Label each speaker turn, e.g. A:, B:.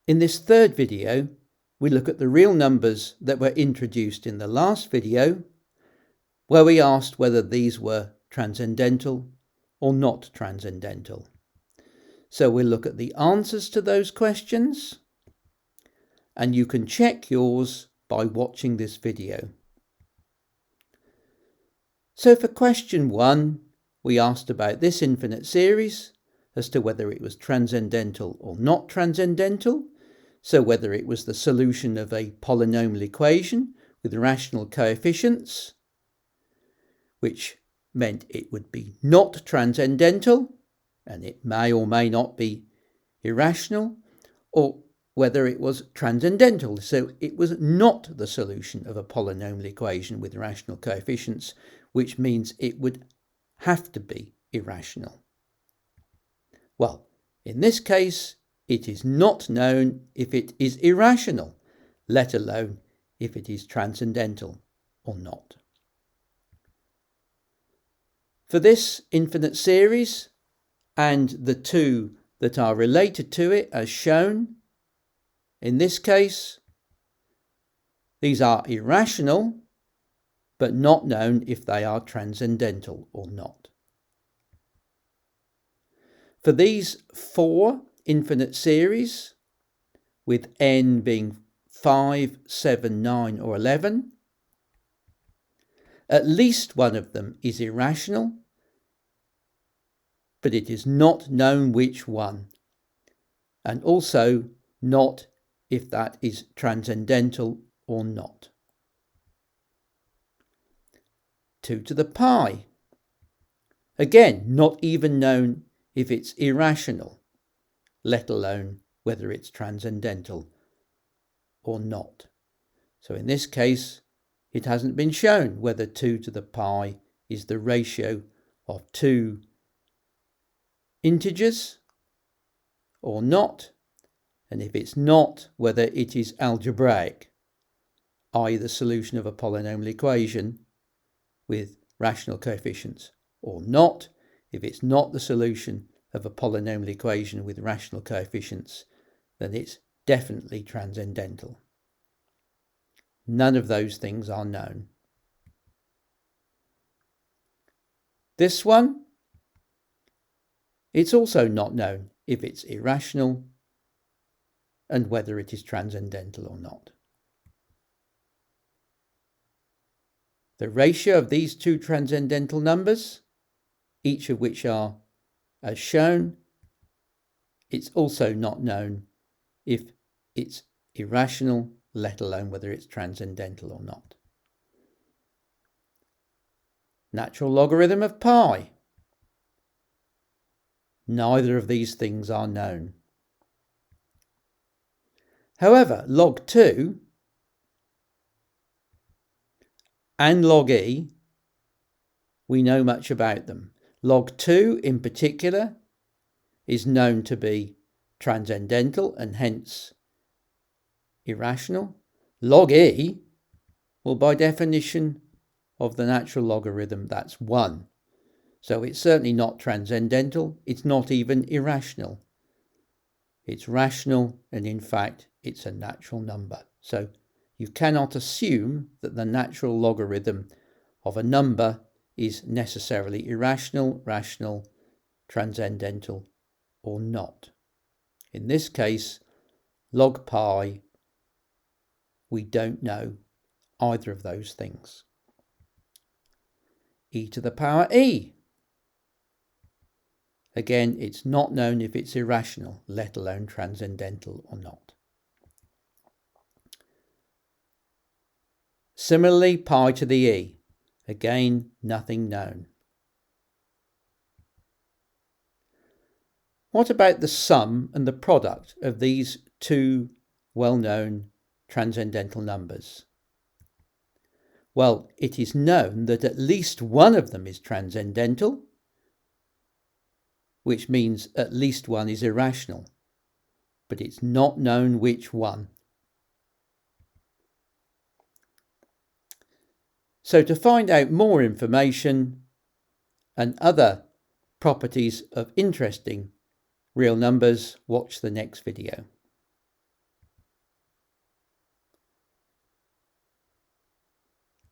A: In this third video, we look at the real numbers that were introduced in the last video, where we asked whether these were transcendental or not transcendental. So we'll look at the answers to those questions, and you can check yours by watching this video. So for question 1, we asked about this infinite series as to whether it was transcendental or not transcendental, so whether it was the solution of a polynomial equation with rational coefficients, which meant it would be not transcendental, and it may or may not be irrational, or whether it was transcendental, so it was not the solution of a polynomial equation with rational coefficients, which means it would have to be irrational. Well, in this case, it is not known if it is irrational, let alone if it is transcendental or not. For this infinite series and the two that are related to it as shown, in this case, these are irrational, but not known if they are transcendental or not. For these 4 infinite series, with n being 5, 7, 9 or 11, at least one of them is irrational, but it is not known which one, and also not if that is transcendental or not. 2 to the pi. Again, not even known if it's irrational, let alone whether it's transcendental or not. So in this case, it hasn't been shown whether 2 to the pi is the ratio of 2 integers or not, and if it's not, whether it is algebraic, i.e. the solution of a polynomial equation with rational coefficients, or not, if it's not the solution of a polynomial equation with rational coefficients, then it's definitely transcendental. None of those things are known. This one, it's also not known if it's irrational and whether it is transcendental or not. The ratio of these 2 transcendental numbers, each of which are as shown, it's also not known if it's irrational, let alone whether it's transcendental or not. Natural logarithm of pi. Neither of these things are known. However, log 2 and log e, we know much about them. Log 2 in particular is known to be transcendental and hence irrational. Log e, well, by definition of the natural logarithm, that's 1. So it's certainly not transcendental, it's not even irrational. It's rational, and in fact, it's a natural number. So you cannot assume that the natural logarithm of a number is necessarily irrational, rational, transcendental, or not. In this case, log pi, we don't know either of those things. E to the power e. Again, it's not known if it's irrational, let alone transcendental or not. Similarly, pi to the e. Again, nothing known. What about the sum and the product of these 2 well-known transcendental numbers? Well, it is known that at least one of them is transcendental, which means at least one is irrational, but it's not known which one. So to find out more information and other properties of interesting real numbers, watch the next video.